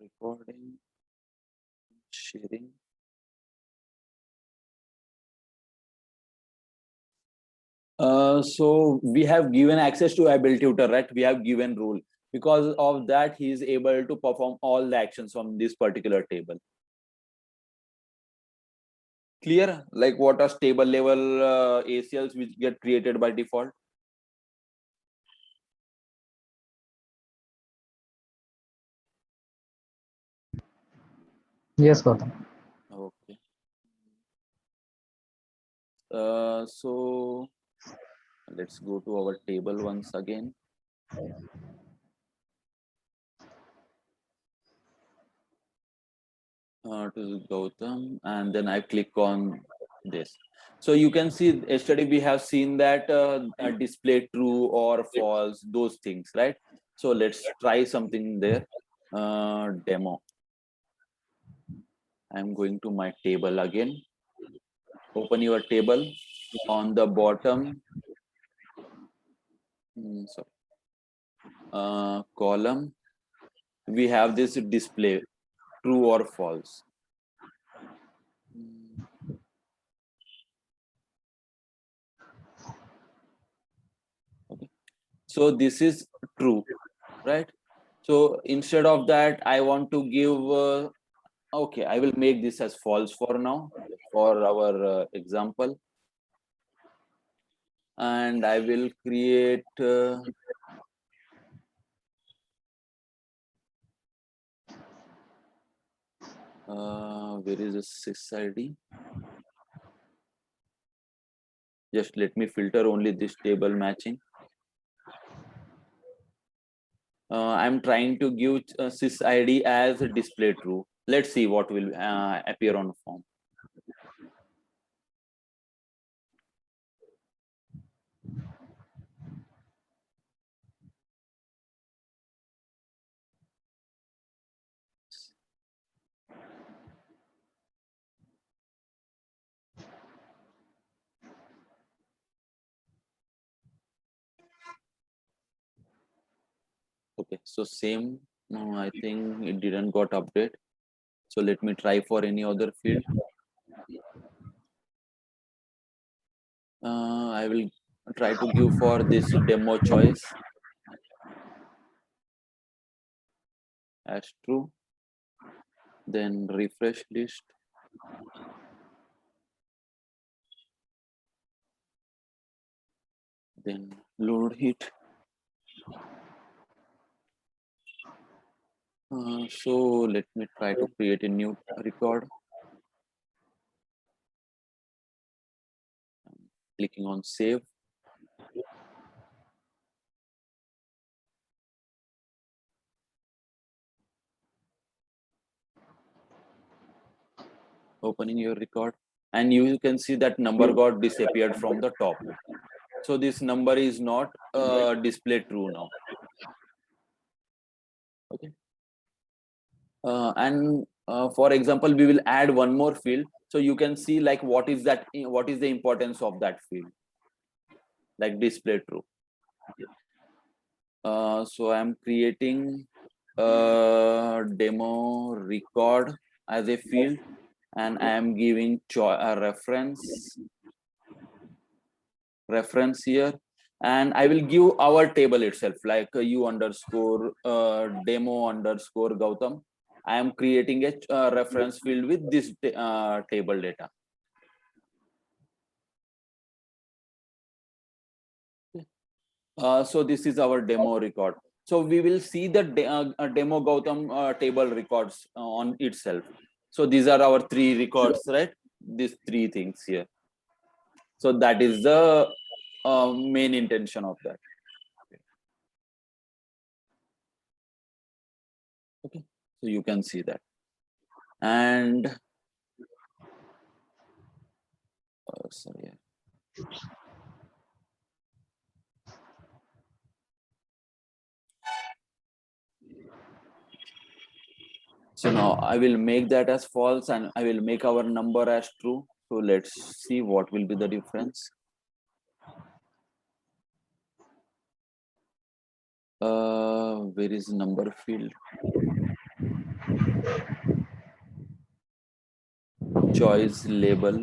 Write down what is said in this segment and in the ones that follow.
Recording, sharing. So we have given access to able tutor, right? We have given rule. Because of that, he is able to perform all the actions on this particular table. Clear? Like what are table level ACLs which get created by default? Yes, Gautam. Okay. So let's go to our table once again. To Gautam, and then I click on this. So you can see yesterday we have seen that display true or false, those things, right? So let's try something there. Demo. I'm going to my table again. Open your table. On the bottom, column, we have this display true or false. Okay. So this is true, right? So instead of that, I want to give okay, I will make this as false for now, for our example. And I will create where is the sys ID? Just let me filter only this table matching. I'm trying to give sys ID as a display true. Let's see what will appear on form. Okay, so same. I think it didn't got update. So let me try for any other field. I will try to give for this demo choice as true. Then refresh list. Then load it. So let me try to create a new record. I'm clicking on save. Opening your record, and you can see that number got disappeared from the top. So this number is not displayed true now. Okay. And for example, we will add one more field, so you can see like what is that, what is the importance of that field, like display true. So I'm creating a demo record as a field, and I am giving a reference here, and I will give our table itself, like u underscore demo underscore Gautam. I am creating a reference field with this table data. So this is our demo record. So we will see the demo Gautam table records on itself. So these are our three records, right? These three things here. So that is the main intention of that. Okay, so you can see that. And sorry. So now I will make that as false, and I will make our number as true. So let's see what will be the difference. Where is number field? choice label.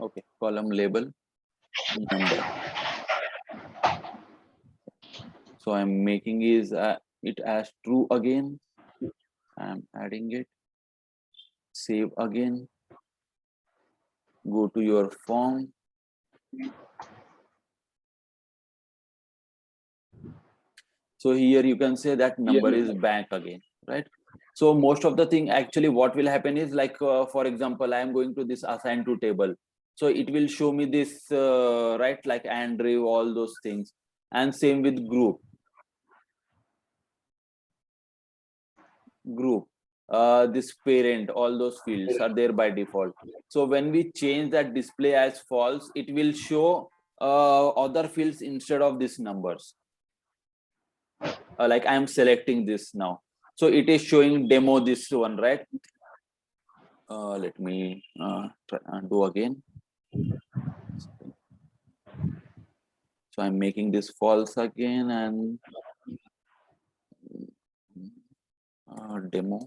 Okay, column label number. So I'm making is it as true again. I'm adding it. Save again. Go to your form. So here you can say that number is back again, right? So most of the thing actually what will happen is like, for example, I am going to this assign to table. So it will show me this, right? Like Andrew, all those things. And same with group. This parent, all those fields are there by default. So when we change that display as false, it will show other fields instead of these numbers. Like I'm selecting this now, so it is showing demo this one, right? Let me try and do again. So I'm making this false again and demo.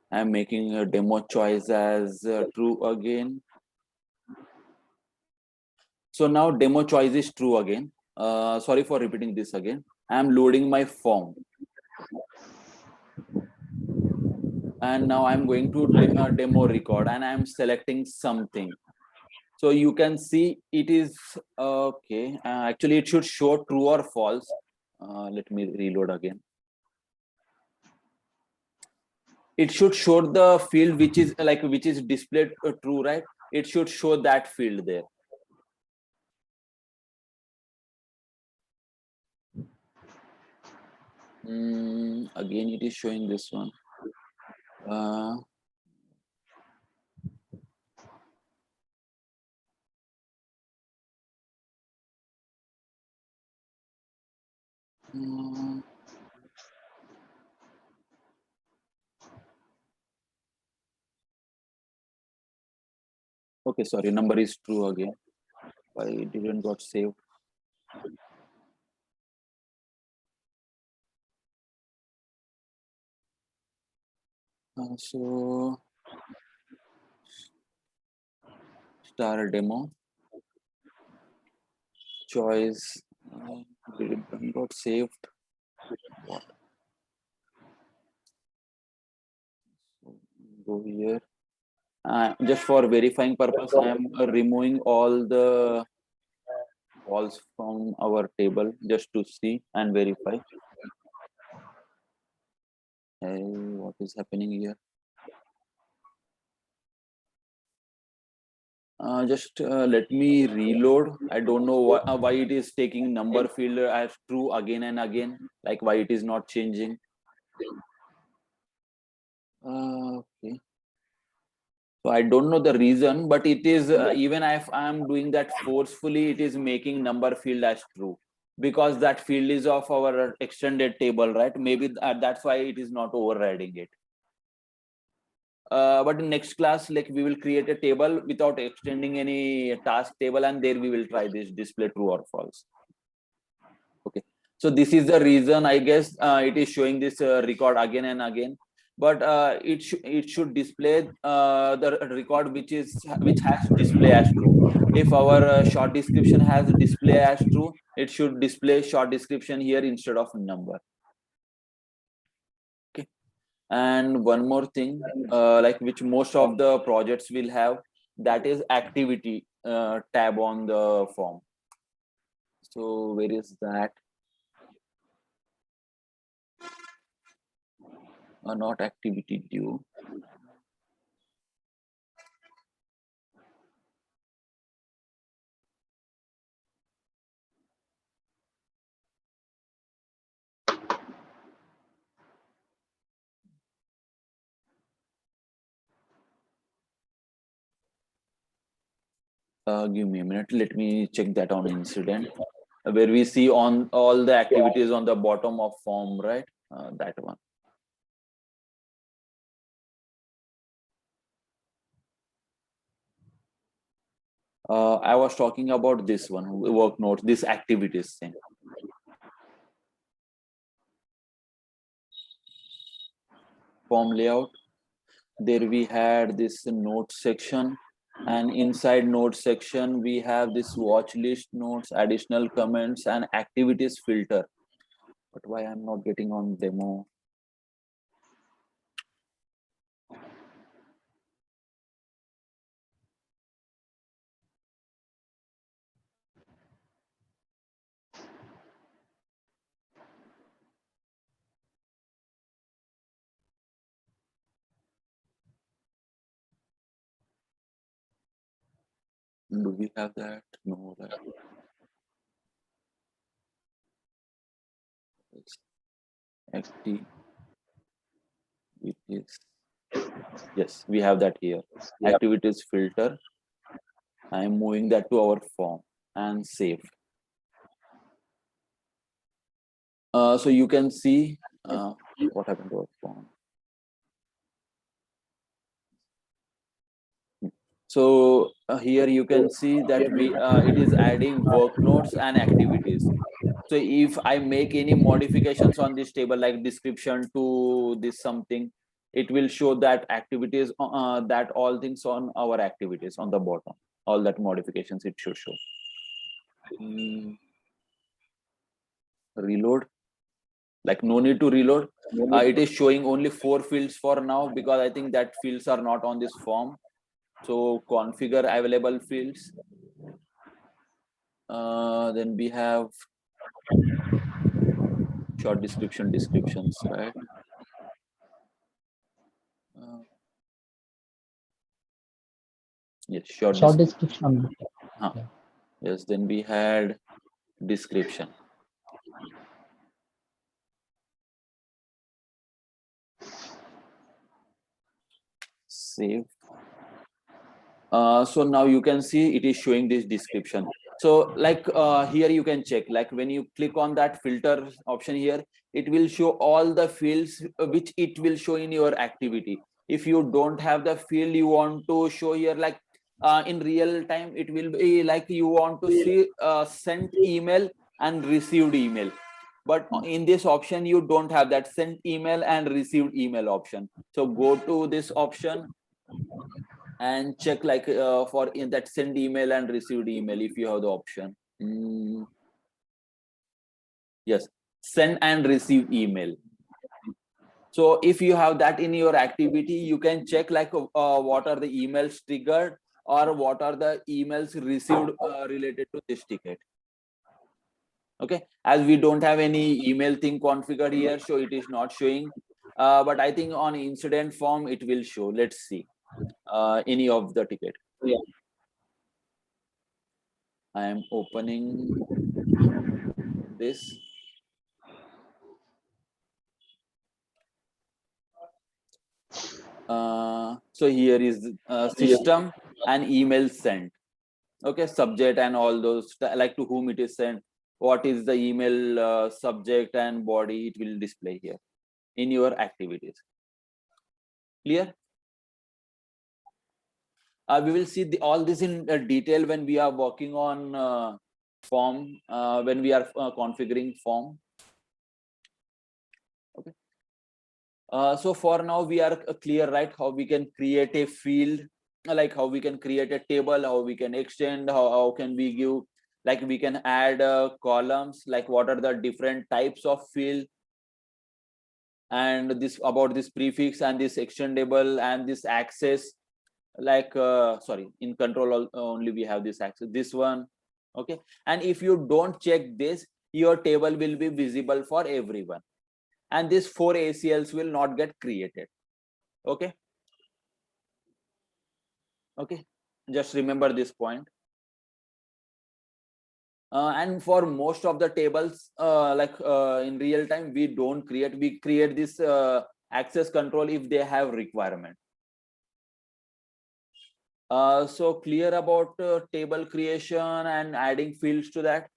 I'm making a demo choice as true again. So now demo choice is true again. Sorry for repeating this again. I'm loading my form. And now I'm going to demo record and I'm selecting something. So you can see it is okay. Actually, it should show true or false. Let me reload again. It should show the field which is displayed true, right? It should show that field there. Again, it is showing this one. Okay, sorry, number is true again. Why it didn't got saved? So star demo choice didn't got saved. What? So go here. Just for verifying purpose, I am removing all the walls from our table just to see and verify. Hey, what is happening here? Just let me reload. I don't know why it is taking number field as true again and again, like why it is not changing. Okay. So I don't know the reason, but it is even if I am doing that forcefully, it is making number field as true because that field is of our extended table, right? Maybe that's why it is not overriding it. But in next class, like we will create a table without extending any task table, and there we will try this display true or false. Okay, so this is the reason I guess it is showing this record again and again. But it should display the record which has display as true. If our short description has display as true, it should display short description here instead of number. Okay. And one more thing, like which most of the projects will have, that is activity tab on the form. So where is that? Not activity due. Give me a minute. Let me check that on incident, where we see on all the activities on the bottom of form, right? That one. I was talking about this one, work notes, this activities thing. form layout. There we had this notes section, and inside notes section we have this watch list notes, additional comments, and activities filter. But why I'm not getting on demo? Do we have that? No, right? Active. It is. Yes, we have that here. Yep. Activities filter. I am moving that to our form and save. So you can see what happened to our form. So here you can see that we it is adding work notes and activities. So if I make any modifications on this table, like description to this something, it will show that activities, that all things on our activities on the bottom, all that modifications it should show. Reload, like no need to reload. It is showing only 4 fields for now, because I think that fields are not on this form. So configure available fields. Then we have short descriptions, right? Yes, Short description. Yeah. Yes, then we had description. Save. So now you can see it is showing this description. So like here you can check, like when you click on that filter option here, it will show all the fields which it will show in your activity. If you don't have the field you want to show here, like in real time, it will be like you want to see sent email and received email. But in this option, you don't have that sent email and received email option. So go to this option and check like for in that send email and received email if you have the option. Yes, send and receive email. So if you have that in your activity, you can check like what are the emails triggered or what are the emails received related to this ticket. Okay, as we don't have any email thing configured here, so it is not showing, but I think on incident form it will show. Let's see any of the ticket. Yeah. I am opening this. So here is system and email sent. Okay, subject and all those, like to whom it is sent, what is the email subject and body, it will display here in your activities. Clear? We will see all this in detail when we are working on form, when we are configuring form. Okay. So for now we are clear, right? How we can create a field, like how we can create a table, how we can extend, how can we give, like we can add columns, like what are the different types of field, and this about this prefix and this extendable and this access, like sorry, in control only we have this access, this one. Okay, and if you don't check this, your table will be visible for everyone, and these 4 ACLs will not get created. Okay. Okay, just remember this point. And for most of the tables, in real time, we create this access control if they have requirement. So clear about table creation and adding fields to that.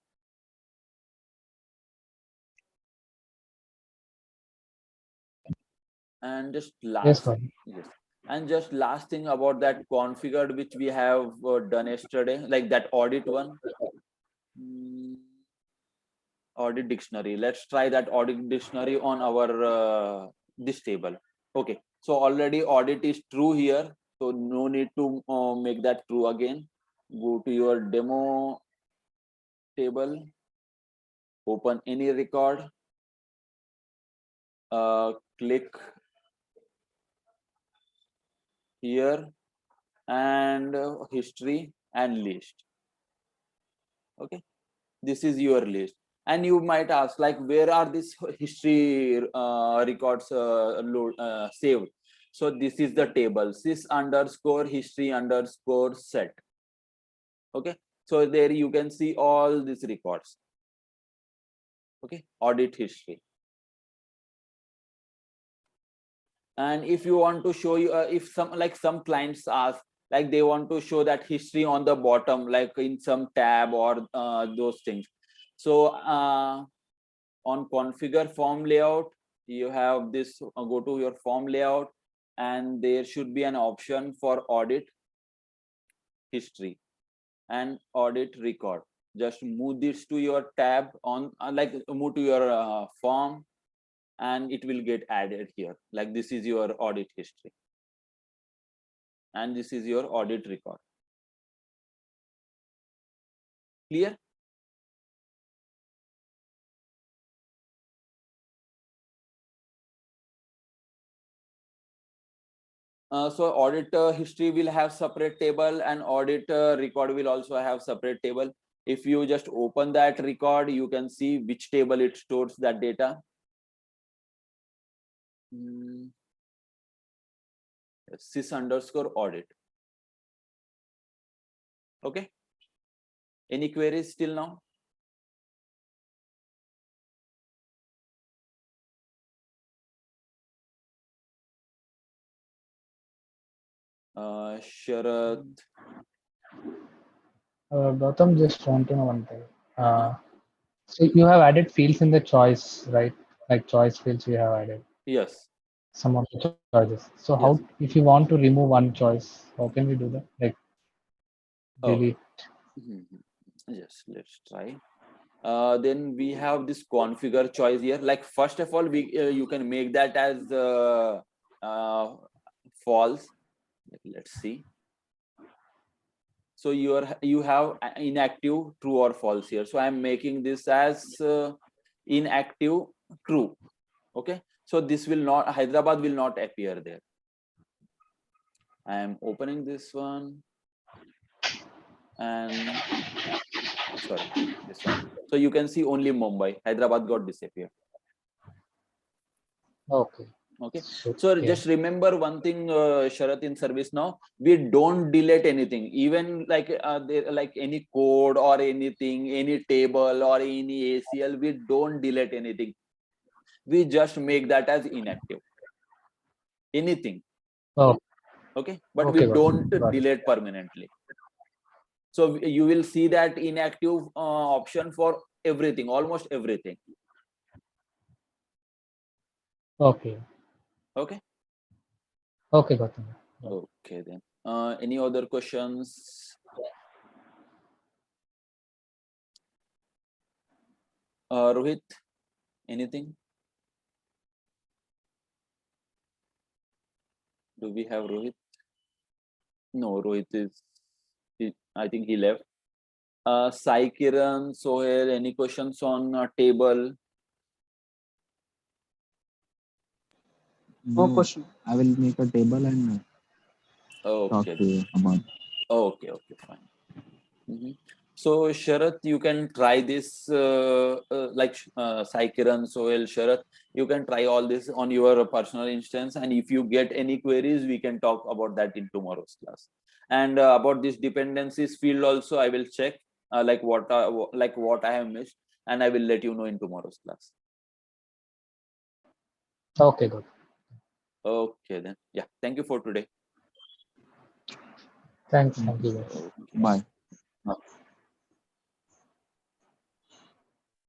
And just last, yes, and just last thing about that configured, which we have done yesterday, like that audit one. Audit dictionary. Let's try that audit dictionary on our this table. Okay, so already audit is true here, so no need to make that true again. Go to your demo table, open any record, click here and history and list. Okay, this is your list, and you might ask, like, where are these history records saved? So this is the table, sys underscore history underscore set. Okay, so there you can see all these records. Okay, audit history. And if you want to show you if some clients ask, like they want to show that history on the bottom, like in some tab or those things. So on configure form layout, you have this, go to your form layout, and there should be an option for audit history and audit record. Just move this to your tab on like move to your form, and it will get added here. Like this is your audit history and this is your audit record. Clear? So audit history will have separate table, and audit record will also have separate table. If you just open that record, you can see which table it stores that data. Sys underscore audit. Okay, any queries till now? Sharath. Gautam, just want to know one thing. So you have added fields in the choice, right? Like choice fields you have added. Yes. Some of the choices. So how, Yes. if you want to remove one choice, how can we do that? Like delete. Yes, let's try. Then we have this configure choice here. Like first of all, we you can make that as false. Let's see. So you have inactive true or false here. So I'm making this as inactive true. Okay, so this will not, Hyderabad will not appear there. I am opening this one, and sorry, this one. So you can see only Mumbai. Hyderabad got disappeared. Okay. Okay, so yeah. just remember one thing, Sharath, in ServiceNow, we don't delete anything, even like like any code or anything, any table or any ACL, we don't delete anything. We just make that as inactive. Anything. Oh, Okay, but okay, we don't got it. delete permanently. So you will see that inactive option for everything, almost everything. Okay. Okay. Okay, Gautam. Okay then. Any other questions? Rohit, anything? Do we have Rohit? No, Rohit is. I think he left. Sai Kiran, Sohail, any questions on table? No question. I will make a table and talk Okay. to you about. Okay. Fine. So Sharath, you can try this like Sai Kiran, Sohail, Sharath. You can try all this on your personal instance, and if you get any queries, we can talk about that in tomorrow's class. And about this dependencies field also, I will check like what I have missed, and I will let you know in tomorrow's class. Okay, good. Okay then. Yeah. Thank you for today. Thanks. Thank you, guys. Okay. Bye.